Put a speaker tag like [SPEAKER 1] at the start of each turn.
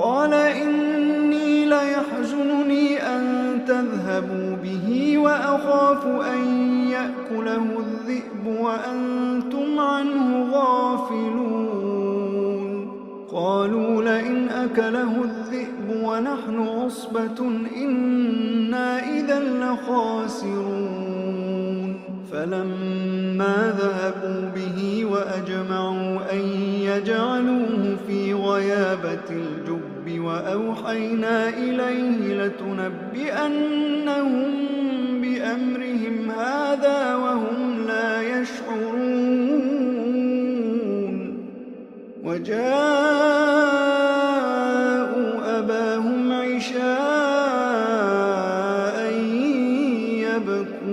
[SPEAKER 1] قال إني ليحزنني أن تذهبوا به وأخاف أن يأكله الذئب وأنتم عنه غافلون. قالوا لئن أكله الذئب ونحن عصبة إنا إذا لخاسرون. فلما ذهبوا به وأجمعوا أن يجعلوه في غيابة الجب وأوحينا إليه لتنبئنهم بأمرهم هذا وهم لا يشعرون. وجاءوا أباهم عشاء يبكون.